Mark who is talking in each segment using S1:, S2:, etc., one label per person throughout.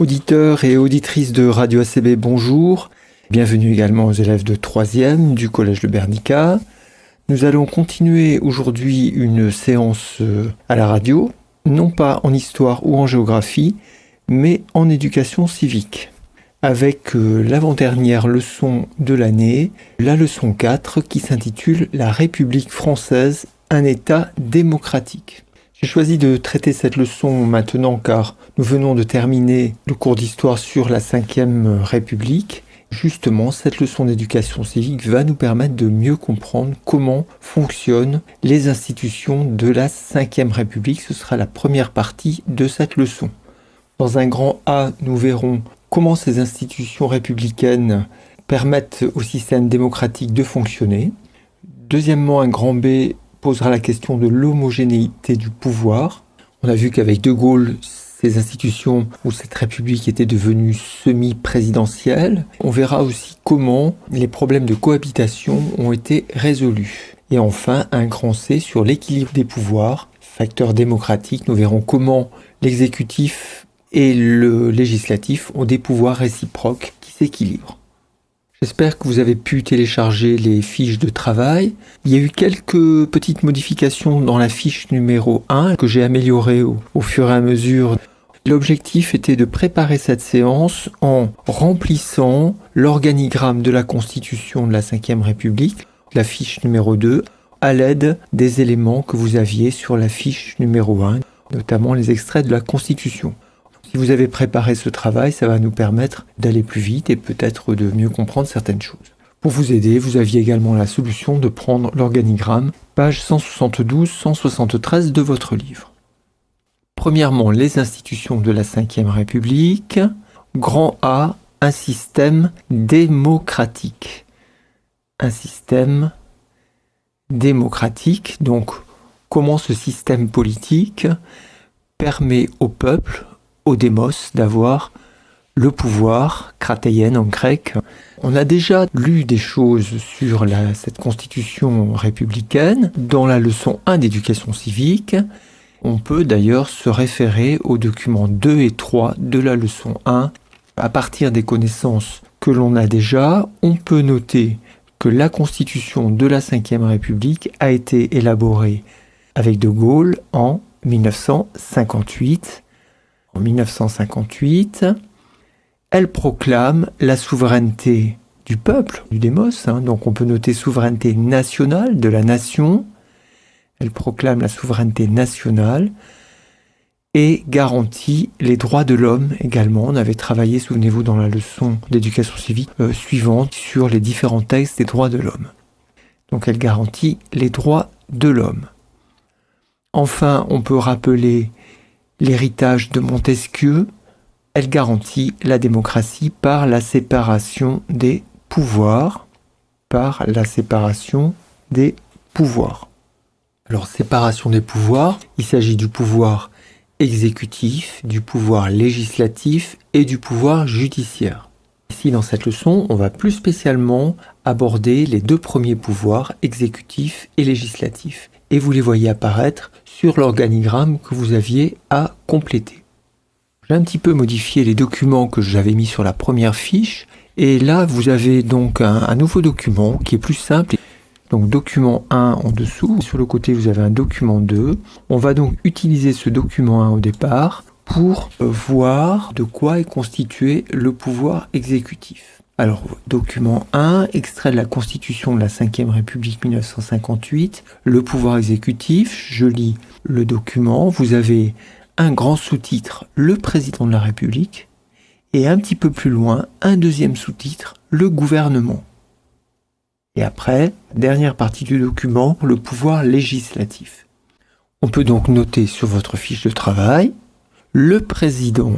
S1: Auditeurs et auditrices de Radio ACB, bonjour. Bienvenue également aux élèves de 3e du Collège Le Bernica. Nous allons continuer aujourd'hui une séance à la radio, non pas en histoire ou en géographie, mais en éducation civique, avec l'avant-dernière leçon de l'année, la leçon 4 qui s'intitule « La République française, un État démocratique ». J'ai choisi de traiter cette leçon maintenant car nous venons de terminer le cours d'histoire sur la 5e République. Justement, cette leçon d'éducation civique va nous permettre de mieux comprendre comment fonctionnent les institutions de la 5e République. Ce sera la première partie de cette leçon. Dans un grand A, nous verrons comment ces institutions républicaines permettent au système démocratique de fonctionner. Deuxièmement, un grand B posera la question de l'homogénéité du pouvoir. On a vu qu'avec De Gaulle, ces institutions ou cette république était devenue semi-présidentielle. On verra aussi comment les problèmes de cohabitation ont été résolus. Et enfin, un grand C sur l'équilibre des pouvoirs, facteur démocratique. Nous verrons comment l'exécutif et le législatif ont des pouvoirs réciproques qui s'équilibrent. J'espère que vous avez pu télécharger les fiches de travail. Il y a eu quelques petites modifications dans la fiche numéro 1 que j'ai améliorées au fur et à mesure. L'objectif était de préparer cette séance en remplissant l'organigramme de la Constitution de la 5e République, la fiche numéro 2, à l'aide des éléments que vous aviez sur la fiche numéro 1, notamment les extraits de la Constitution. Si vous avez préparé ce travail, ça va nous permettre d'aller plus vite et peut-être de mieux comprendre certaines choses. Pour vous aider, vous aviez également la solution de prendre l'organigramme, page 172-173 de votre livre. Premièrement, les institutions de la 5e République. Grand A, un système démocratique. Un système démocratique, donc comment ce système politique permet au peuple, au démos, d'avoir le pouvoir, krateien en grec. On a déjà lu des choses sur cette constitution républicaine dans la leçon 1 d'éducation civique. On peut d'ailleurs se référer aux documents 2 et 3 de la leçon 1. À partir des connaissances que l'on a déjà, on peut noter que la constitution de la 5e République a été élaborée avec De Gaulle en 1958. En 1958, elle proclame la souveraineté du peuple, du démos, donc on peut noter souveraineté nationale de la nation. Elle proclame la souveraineté nationale et garantit les droits de l'homme également. On avait travaillé, souvenez-vous, dans la leçon d'éducation civique suivante sur les différents textes des droits de l'homme. Donc elle garantit les droits de l'homme. Enfin, on peut rappeler l'héritage de Montesquieu. Elle garantit la démocratie par la séparation des pouvoirs. Par la séparation des pouvoirs. Alors, séparation des pouvoirs, il s'agit du pouvoir exécutif, du pouvoir législatif et du pouvoir judiciaire. Ici, dans cette leçon, on va plus spécialement aborder les deux premiers pouvoirs, exécutif et législatif. Et vous les voyez apparaître sur l'organigramme que vous aviez à compléter. J'ai un petit peu modifié les documents que j'avais mis sur la première fiche. Et là, vous avez donc un nouveau document qui est plus simple. Donc document 1 en dessous. Sur le côté, vous avez un document 2. On va donc utiliser ce document 1 au départ pour voir de quoi est constitué le pouvoir exécutif. Alors, document 1, extrait de la Constitution de la 5e République 1958, le pouvoir exécutif, je lis le document, vous avez un grand sous-titre, le président de la République, et un petit peu plus loin, un deuxième sous-titre, le gouvernement. Et après, dernière partie du document, le pouvoir législatif. On peut donc noter sur votre fiche de travail, le président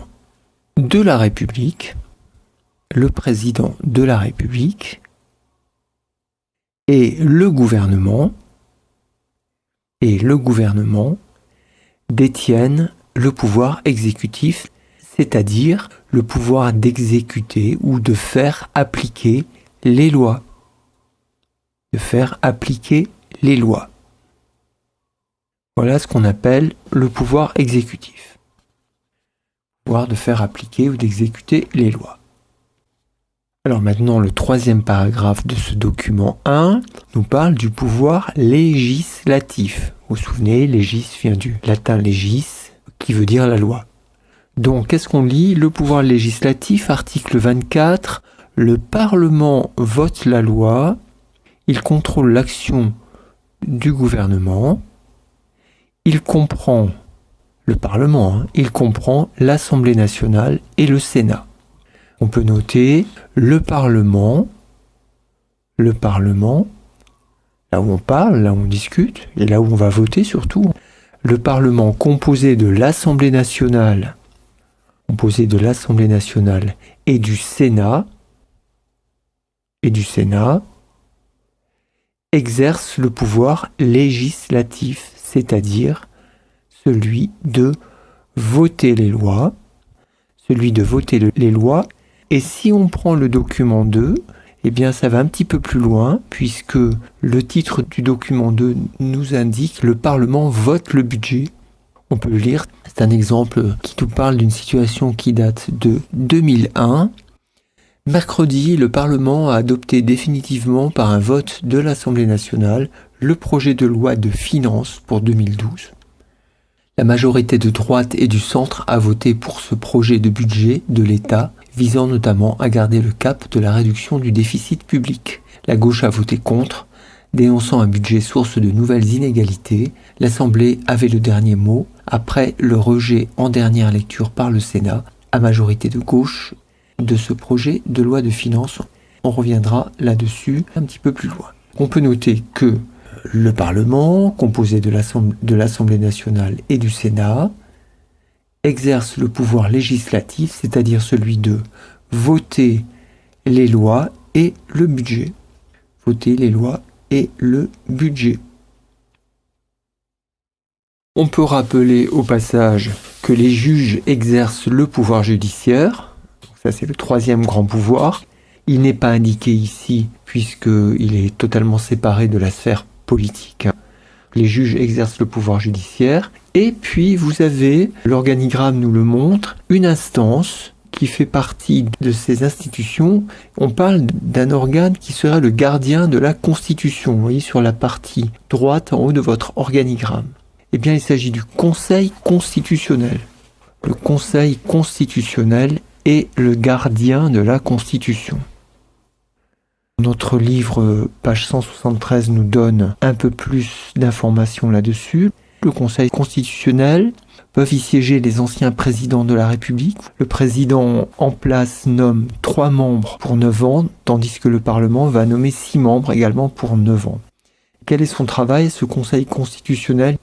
S1: de la République, le président de la République et le gouvernement détiennent le pouvoir exécutif, c'est-à-dire le pouvoir d'exécuter ou de faire appliquer les lois. Voilà ce qu'on appelle le pouvoir exécutif. Le pouvoir de faire appliquer ou d'exécuter les lois. Alors maintenant, le troisième paragraphe de ce document 1 nous parle du pouvoir législatif. Vous vous souvenez, légis vient du latin legis, qui veut dire la loi. Donc, qu'est-ce qu'on lit? Le pouvoir législatif, article 24, le Parlement vote la loi, il contrôle l'action du gouvernement, il comprend le Parlement, il comprend l'Assemblée nationale et le Sénat. On peut noter le Parlement, là où on parle, là où on discute, et là où on va voter surtout. Le Parlement composé de l'Assemblée nationale et du Sénat, exerce le pouvoir législatif, c'est-à-dire celui de voter les lois, et si on prend le document 2, eh bien ça va un petit peu plus loin, puisque le titre du document 2 nous indique « Le Parlement vote le budget ». On peut le lire, c'est un exemple qui nous parle d'une situation qui date de 2001. Mercredi, le Parlement a adopté définitivement par un vote de l'Assemblée nationale le projet de loi de finances pour 2012. La majorité de droite et du centre a voté pour ce projet de budget de l'État, visant notamment à garder le cap de la réduction du déficit public. La gauche a voté contre, dénonçant un budget source de nouvelles inégalités. L'Assemblée avait le dernier mot, après le rejet en dernière lecture par le Sénat, à majorité de gauche, de ce projet de loi de finances. On reviendra là-dessus un petit peu plus loin. On peut noter que le Parlement, composé de l'Assemblée nationale et du Sénat, exerce le pouvoir législatif, c'est-à-dire celui de voter les lois et le budget. On peut rappeler au passage que les juges exercent le pouvoir judiciaire. Ça, c'est le troisième grand pouvoir. Il n'est pas indiqué ici puisqu'il est totalement séparé de la sphère politique. Les juges exercent le pouvoir judiciaire. Et puis, vous avez, l'organigramme nous le montre, une instance qui fait partie de ces institutions. On parle d'un organe qui serait le gardien de la Constitution. Vous voyez sur la partie droite en haut de votre organigramme. Eh bien, il s'agit du Conseil constitutionnel. Le Conseil constitutionnel est le gardien de la Constitution. Notre livre, page 173, nous donne un peu plus d'informations là-dessus. Le Conseil constitutionnel peuvent y siéger les anciens présidents de la République. Le président en place nomme 3 membres pour 9 ans, tandis que le Parlement va nommer 6 membres également pour 9 ans. Quel est son travail, ce Conseil constitutionnel?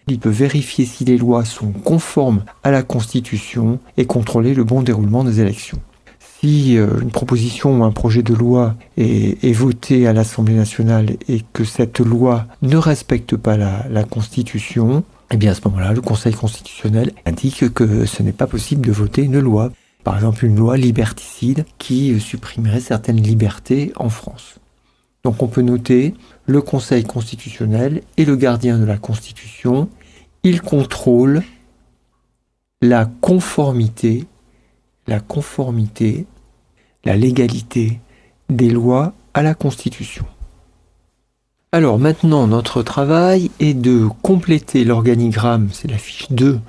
S1: Il peut vérifier si les lois sont conformes à la Constitution et contrôler le bon déroulement des élections. Si une proposition ou un projet de loi est voté à l'Assemblée nationale et que cette loi ne respecte pas la Constitution, eh bien à ce moment-là, le Conseil constitutionnel indique que ce n'est pas possible de voter une loi. Par exemple, une loi liberticide qui supprimerait certaines libertés en France. Donc on peut noter le Conseil constitutionnel est le gardien de la Constitution. Il contrôle la conformité, la légalité des lois à la Constitution. Alors maintenant, notre travail est de compléter l'organigramme, c'est la fiche 2.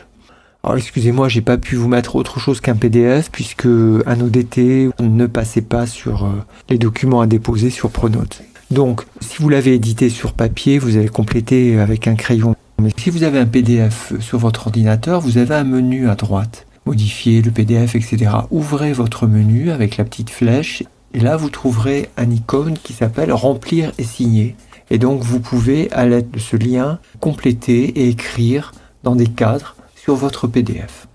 S1: Alors excusez-moi, j'ai pas pu vous mettre autre chose qu'un PDF puisque un ODT ne passait pas sur les documents à déposer sur Pronote. Donc, si vous l'avez édité sur papier, vous allez compléter avec un crayon. Mais si vous avez un PDF sur votre ordinateur, vous avez un menu à droite. Modifier le PDF, etc. Ouvrez votre menu avec la petite flèche et là vous trouverez un icône qui s'appelle remplir et signer. Et donc vous pouvez à l'aide de ce lien compléter et écrire dans des cadres sur votre PDF.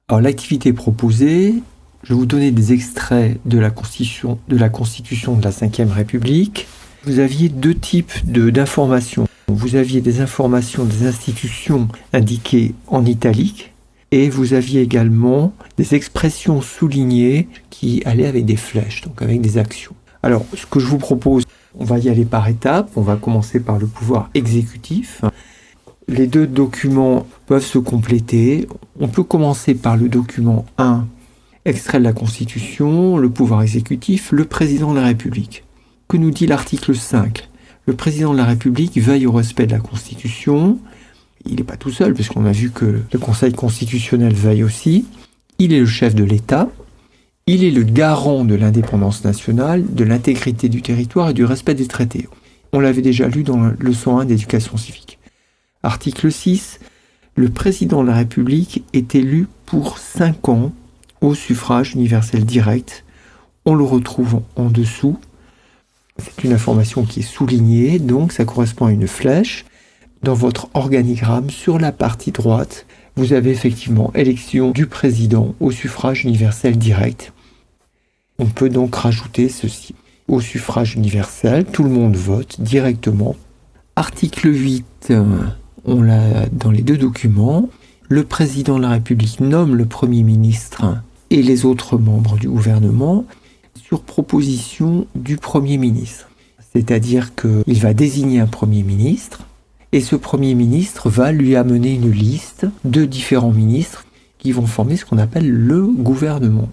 S1: Alors l'activité proposée Je vais vous donner des extraits de la Constitution de la Ve République. Vous aviez deux types d'informations. Vous aviez des informations des institutions indiquées en italique et vous aviez également des expressions soulignées qui allaient avec des flèches, donc avec des actions. Alors, ce que je vous propose, on va y aller par étapes. On va commencer par le pouvoir exécutif. Les deux documents peuvent se compléter. On peut commencer par le document 1, extrait de la Constitution, le pouvoir exécutif, le président de la République. Que nous dit l'article 5 ? Le président de la République veille au respect de la Constitution. Il n'est pas tout seul, puisqu'on a vu que le Conseil constitutionnel veille aussi. Il est le chef de l'État. Il est le garant de l'indépendance nationale, de l'intégrité du territoire et du respect des traités. On l'avait déjà lu dans la leçon 1 d'éducation civique. Article 6. Le président de la République est élu pour 5 ans au suffrage universel direct. On le retrouve en dessous. C'est une information qui est soulignée, donc ça correspond à une flèche. Dans votre organigramme, sur la partie droite, vous avez effectivement élection du président au suffrage universel direct. On peut donc rajouter ceci. Au suffrage universel, tout le monde vote directement. Article 8, on l'a dans les deux documents. Le président de la République nomme le Premier ministre et les autres membres du gouvernement sur proposition du Premier ministre. C'est-à-dire qu'il va désigner un Premier ministre et ce Premier ministre va lui amener une liste de différents ministres qui vont former ce qu'on appelle le gouvernement.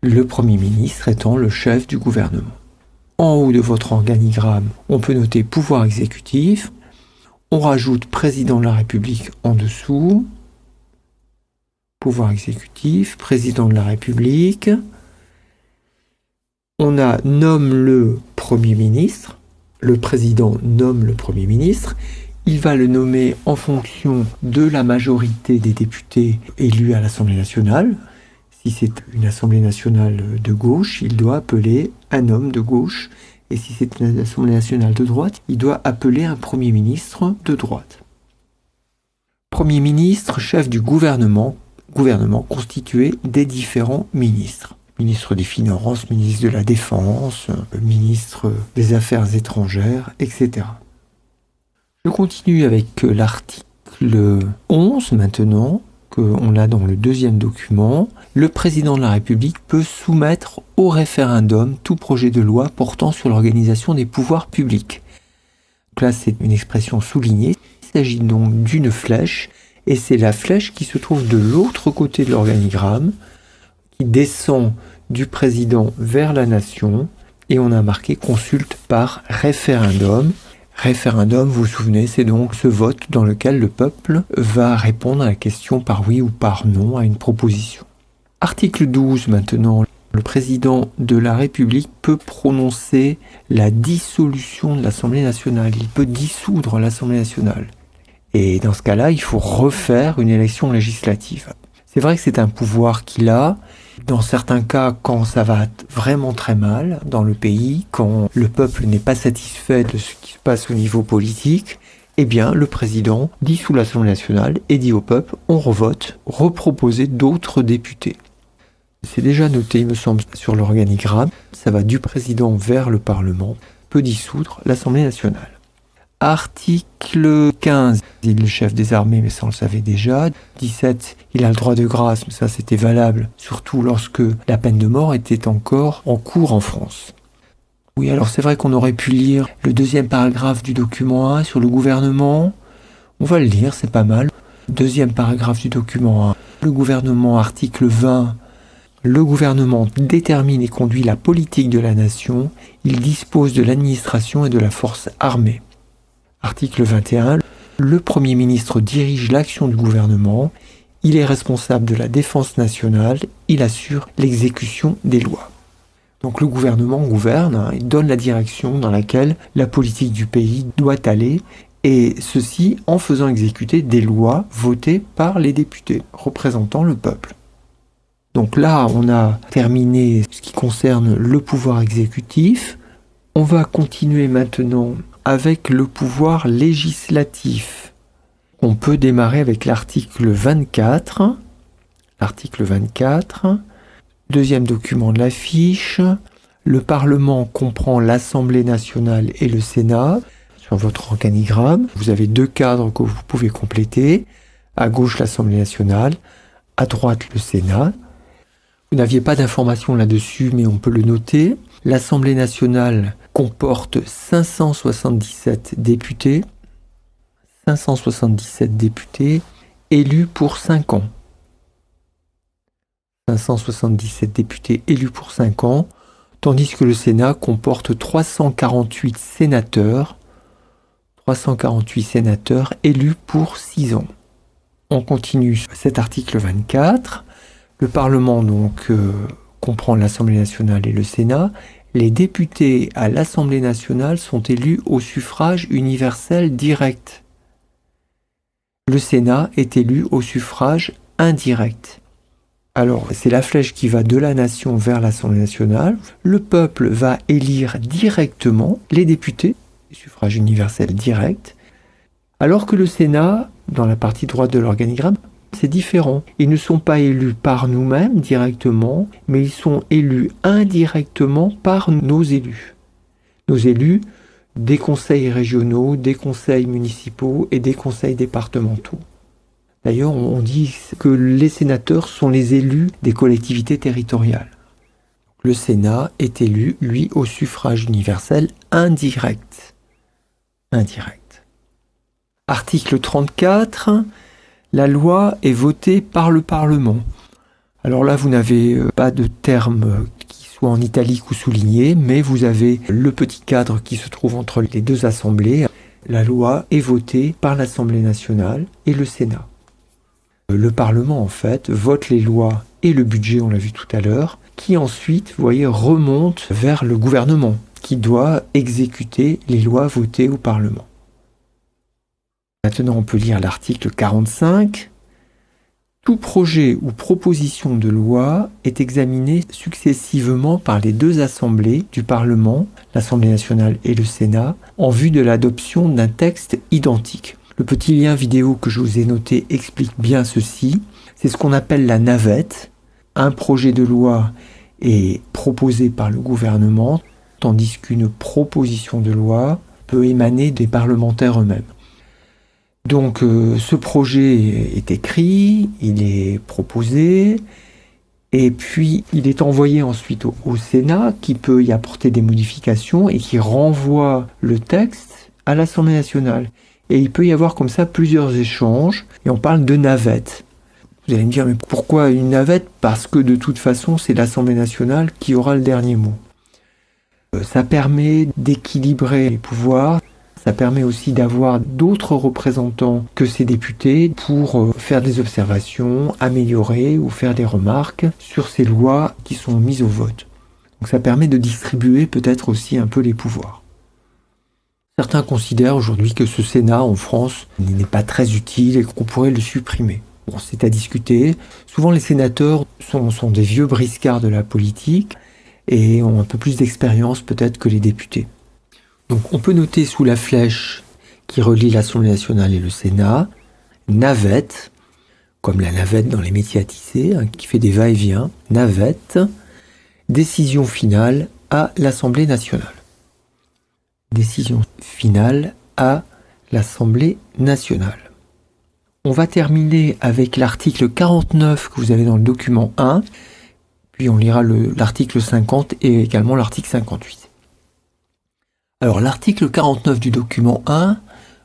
S1: Le Premier ministre étant le chef du gouvernement. En haut de votre organigramme, on peut noter pouvoir exécutif. On rajoute président de la République en dessous. Pouvoir exécutif, président de la République. On a nomme le Premier ministre. Le président nomme le Premier ministre. Il va le nommer en fonction de la majorité des députés élus à l'Assemblée nationale. Si c'est une Assemblée nationale de gauche, il doit appeler un homme de gauche. Et si c'est une Assemblée nationale de droite, il doit appeler un Premier ministre de droite. Premier ministre, chef du gouvernement constitué des différents ministres. Ministre des Finances, ministre de la Défense, ministre des Affaires étrangères, etc. Je continue avec l'article 11 maintenant, qu'on a dans le deuxième document. Le président de la République peut soumettre au référendum tout projet de loi portant sur l'organisation des pouvoirs publics. Donc là, c'est une expression soulignée. Il s'agit donc d'une flèche, et c'est la flèche qui se trouve de l'autre côté de l'organigramme, qui descend du président vers la nation, et on a marqué consulte par référendum. Référendum, vous vous souvenez, c'est donc ce vote dans lequel le peuple va répondre à la question par oui ou par non à une proposition. Article 12 maintenant. Le président de la République peut prononcer la dissolution de l'Assemblée nationale. Il peut dissoudre l'Assemblée nationale. Et dans ce cas-là, il faut refaire une élection législative. C'est vrai que c'est un pouvoir qu'il a. Dans certains cas, quand ça va vraiment très mal dans le pays, quand le peuple n'est pas satisfait de ce qui se passe au niveau politique, eh bien, le président dissout l'Assemblée nationale et dit au peuple, on revote, reproposer d'autres députés. C'est déjà noté, il me semble, sur l'organigramme. Ça va du président vers le Parlement, peut dissoudre l'Assemblée nationale. Article 15, il est le chef des armées, mais ça on le savait déjà. 17, il a le droit de grâce, mais ça c'était valable, surtout lorsque la peine de mort était encore en cours en France. Oui, alors c'est vrai qu'on aurait pu lire le deuxième paragraphe du document 1 sur le gouvernement. On va le lire, c'est pas mal. Deuxième paragraphe du document 1. Le gouvernement, article 20. Le gouvernement détermine et conduit la politique de la nation. Il dispose de l'administration et de la force armée. Article 21. Le Premier ministre dirige l'action du gouvernement. Il est responsable de la défense nationale. Il assure l'exécution des lois. Donc le gouvernement gouverne, il donne la direction dans laquelle la politique du pays doit aller, et ceci en faisant exécuter des lois votées par les députés représentant le peuple. Donc là, on a terminé ce qui concerne le pouvoir exécutif. On va continuer maintenant avec le pouvoir législatif. On peut démarrer avec l'article 24. L'article 24. Deuxième document de la fiche, le Parlement comprend l'Assemblée nationale et le Sénat. Sur votre organigramme, vous avez 2 cadres que vous pouvez compléter. À gauche, l'Assemblée nationale, à droite, le Sénat. Vous n'aviez pas d'informations là-dessus, mais on peut le noter. L'Assemblée nationale comporte 577 députés. 577 députés élus pour 5 ans. 577 députés élus pour 5 ans, tandis que le Sénat comporte 348 sénateurs élus pour 6 ans. On continue cet article 24. Le Parlement comprend l'Assemblée nationale et le Sénat. Les députés à l'Assemblée nationale sont élus au suffrage universel direct. Le Sénat est élu au suffrage indirect. Alors, c'est la flèche qui va de la nation vers l'Assemblée nationale. Le peuple va élire directement les députés, suffrage universel direct, alors que le Sénat, dans la partie droite de l'organigramme, c'est différent. Ils ne sont pas élus par nous-mêmes directement, mais ils sont élus indirectement par nos élus. Nos élus des conseils régionaux, des conseils municipaux et des conseils départementaux. D'ailleurs, on dit que les sénateurs sont les élus des collectivités territoriales. Le Sénat est élu, lui, au suffrage universel indirect. Article 34, la loi est votée par le Parlement. Alors là, vous n'avez pas de terme qui soit en italique ou souligné, mais vous avez le petit cadre qui se trouve entre les 2 assemblées. La loi est votée par l'Assemblée nationale et le Sénat. Le Parlement, en fait, vote les lois et le budget, on l'a vu tout à l'heure, qui ensuite, vous voyez, remonte vers le gouvernement, qui doit exécuter les lois votées au Parlement. Maintenant, on peut lire l'article 45. Tout projet ou proposition de loi est examiné successivement par les 2 assemblées du Parlement, l'Assemblée nationale et le Sénat, en vue de l'adoption d'un texte identique. Le petit lien vidéo que je vous ai noté explique bien ceci. C'est ce qu'on appelle la navette. Un projet de loi est proposé par le gouvernement, tandis qu'une proposition de loi peut émaner des parlementaires eux-mêmes. Donc ce projet est écrit, il est proposé, et puis il est envoyé ensuite au Sénat qui peut y apporter des modifications et qui renvoie le texte à l'Assemblée nationale. Et il peut y avoir comme ça plusieurs échanges, et on parle de navette. Vous allez me dire, mais pourquoi une navette? Parce que de toute façon, c'est l'Assemblée nationale qui aura le dernier mot. Ça permet d'équilibrer les pouvoirs, ça permet aussi d'avoir d'autres représentants que ces députés pour faire des observations, améliorer ou faire des remarques sur ces lois qui sont mises au vote. Donc ça permet de distribuer peut-être aussi un peu les pouvoirs. Certains considèrent aujourd'hui que ce Sénat en France n'est pas très utile et qu'on pourrait le supprimer. Bon, c'est à discuter. Souvent les sénateurs sont des vieux briscards de la politique et ont un peu plus d'expérience peut-être que les députés. Donc on peut noter sous la flèche qui relie l'Assemblée nationale et le Sénat, navette, comme la navette dans les métiers à tisser, qui fait des va-et-vient, navette, décision finale à l'Assemblée nationale. Décision finale à l'Assemblée nationale. On va terminer avec l'article 49 que vous avez dans le document 1, puis on lira l'article 50 et également l'article 58. Alors l'article 49 du document 1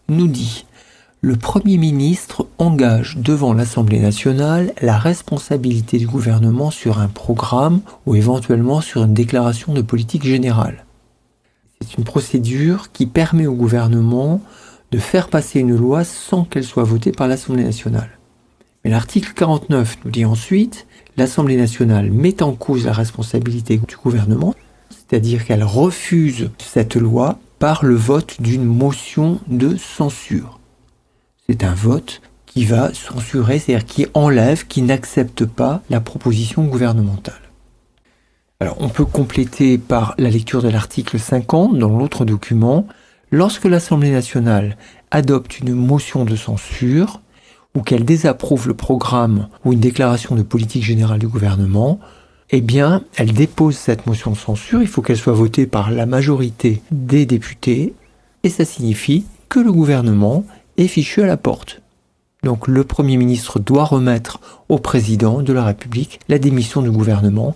S1: nous dit « Le Premier ministre engage devant l'Assemblée nationale la responsabilité du gouvernement sur un programme ou éventuellement sur une déclaration de politique générale. » C'est une procédure qui permet au gouvernement de faire passer une loi sans qu'elle soit votée par l'Assemblée nationale. Mais l'article 49 nous dit ensuite « L'Assemblée nationale met en cause la responsabilité du gouvernement, c'est-à-dire qu'elle refuse cette loi par le vote d'une motion de censure. » C'est un vote qui va censurer, c'est-à-dire qui enlève, qui n'accepte pas la proposition gouvernementale. Alors, on peut compléter par la lecture de l'article 50 dans l'autre document. Lorsque l'Assemblée nationale adopte une motion de censure ou qu'elle désapprouve le programme ou une déclaration de politique générale du gouvernement, eh bien, elle dépose cette motion de censure, il faut qu'elle soit votée par la majorité des députés, et ça signifie que le gouvernement est fichu à la porte. Donc le Premier ministre doit remettre au président de la République la démission du gouvernement.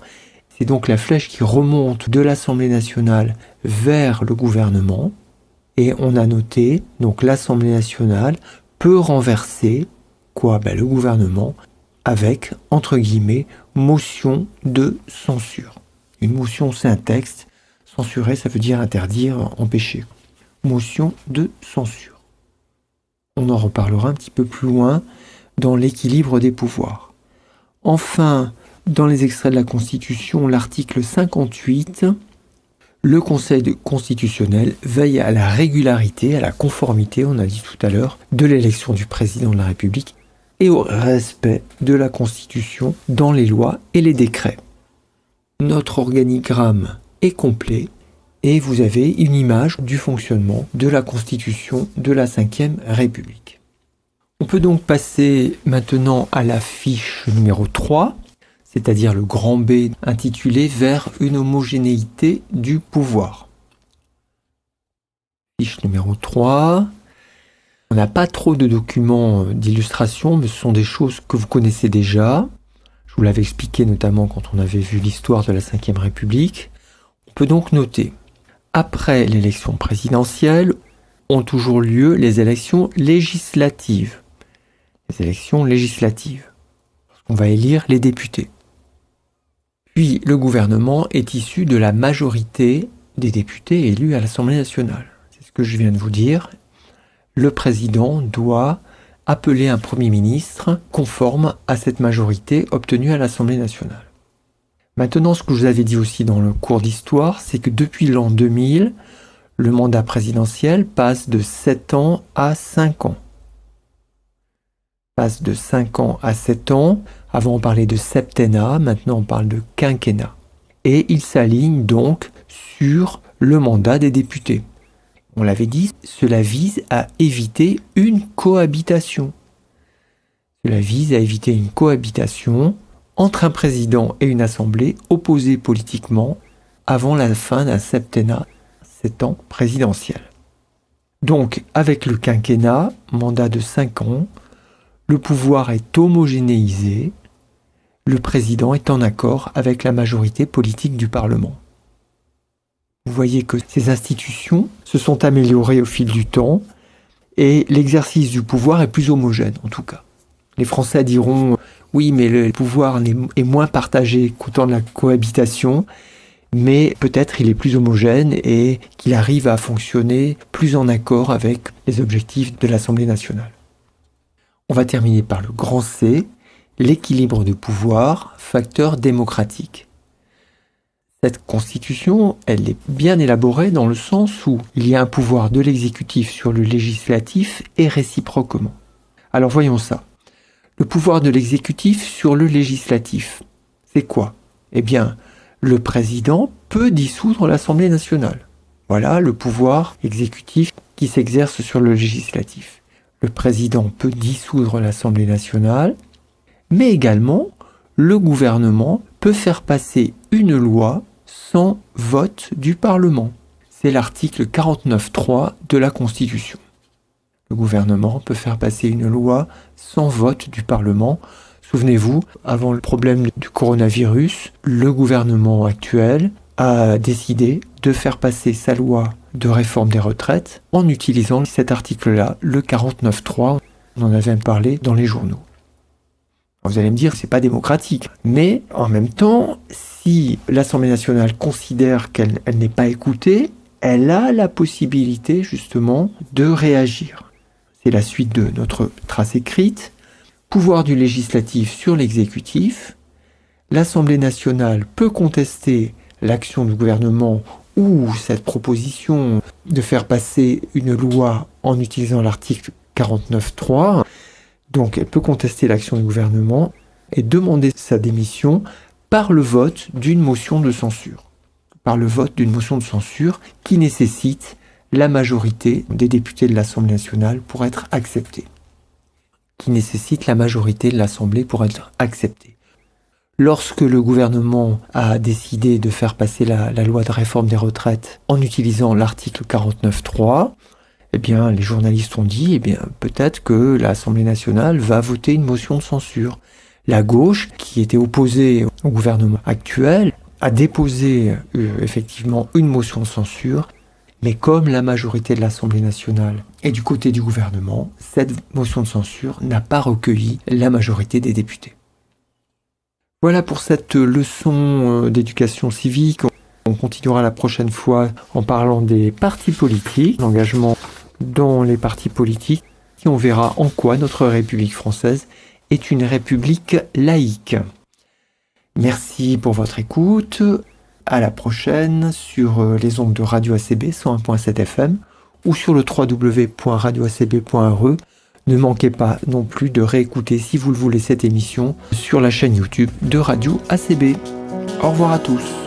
S1: C'est donc la flèche qui remonte de l'Assemblée nationale vers le gouvernement. Et on a noté, donc l'Assemblée nationale peut renverser le gouvernement avec, entre guillemets, motion de censure. Une motion, c'est un texte. Censurer, ça veut dire interdire, empêcher. Motion de censure. On en reparlera un petit peu plus loin dans l'équilibre des pouvoirs. Enfin, dans les extraits de la Constitution, l'article 58, le Conseil constitutionnel veille à la régularité, à la conformité, on a dit tout à l'heure, de l'élection du président de la République et au respect de la Constitution dans les lois et les décrets. Notre organigramme est complet et vous avez une image du fonctionnement de la Constitution de la Ve République. On peut donc passer maintenant à la fiche numéro 3, c'est-à-dire le grand B intitulé « Vers une homogénéité du pouvoir ». Fiche numéro 3. On n'a pas trop de documents d'illustration, mais ce sont des choses que vous connaissez déjà. Je vous l'avais expliqué notamment quand on avait vu l'histoire de la Ve République. On peut donc noter, après l'élection présidentielle, ont toujours lieu les élections législatives. Les élections législatives. On va élire les députés. Puis le gouvernement est issu de la majorité des députés élus à l'Assemblée nationale. C'est ce que je viens de vous dire. Le président doit appeler un Premier ministre conforme à cette majorité obtenue à l'Assemblée nationale. Maintenant, ce que je vous avais dit aussi dans le cours d'histoire, c'est que depuis l'an 2000, le mandat présidentiel passe de 7 ans à 5 ans. Passe de 5 ans à 7 ans. Avant, on parlait de septennat, maintenant on parle de quinquennat. Et il s'aligne donc sur le mandat des députés. On l'avait dit, cela vise à éviter une cohabitation. Cela vise à éviter une cohabitation entre un président et une assemblée opposés politiquement avant la fin d'un septennat, 7 ans présidentiel. Donc, avec le quinquennat, mandat de 5 ans, le pouvoir est homogénéisé, le président est en accord avec la majorité politique du Parlement. Vous voyez que ces institutions se sont améliorées au fil du temps et l'exercice du pouvoir est plus homogène en tout cas. Les Français diront « oui, mais le pouvoir est moins partagé qu'au temps de la cohabitation, mais peut-être il est plus homogène et qu'il arrive à fonctionner plus en accord avec les objectifs de l'Assemblée nationale. » On va terminer par le grand C, l'équilibre de pouvoir, facteur démocratique. Cette constitution, elle est bien élaborée dans le sens où il y a un pouvoir de l'exécutif sur le législatif et réciproquement. Alors voyons ça. Le pouvoir de l'exécutif sur le législatif, c'est quoi? Eh bien, le président peut dissoudre l'Assemblée nationale. Voilà le pouvoir exécutif qui s'exerce sur le législatif. Le président peut dissoudre l'Assemblée nationale, mais également le gouvernement peut faire passer une loi sans vote du Parlement. C'est l'article 49.3 de la Constitution. Le gouvernement peut faire passer une loi sans vote du Parlement. Souvenez-vous, avant le problème du coronavirus, le gouvernement actuel a décidé de faire passer sa loi de réforme des retraites en utilisant cet article-là, le 49.3. On en avait parlé dans les journaux. Vous allez me dire, c'est pas démocratique. Mais en même temps, si l'Assemblée nationale considère qu'elle n'est pas écoutée, elle a la possibilité justement de réagir. C'est la suite de notre trace écrite. Pouvoir du législatif sur l'exécutif. L'Assemblée nationale peut contester l'action du gouvernement ou cette proposition de faire passer une loi en utilisant l'article 49.3. Donc elle peut contester l'action du gouvernement et demander sa démission par le vote d'une motion de censure. Par le vote d'une motion de censure qui nécessite la majorité des députés de l'Assemblée nationale pour être acceptée. Qui nécessite la majorité de l'Assemblée pour être acceptée. Lorsque le gouvernement a décidé de faire passer la loi de réforme des retraites en utilisant l'article 49.3, eh bien, les journalistes ont dit, eh bien, peut-être que l'Assemblée nationale va voter une motion de censure. La gauche, qui était opposée au gouvernement actuel, a déposé effectivement une motion de censure, mais comme la majorité de l'Assemblée nationale est du côté du gouvernement, cette motion de censure n'a pas recueilli la majorité des députés. Voilà pour cette leçon d'éducation civique. On continuera la prochaine fois en parlant des partis politiques, l'engagement dans les partis politiques, et on verra en quoi notre République française est une république laïque. Merci pour votre écoute. À la prochaine sur les ondes de Radio ACB 101.7 FM ou sur le www.radioacb.re. Ne manquez pas non plus de réécouter, si vous le voulez, cette émission sur la chaîne YouTube de Radio ACB. Au revoir à tous.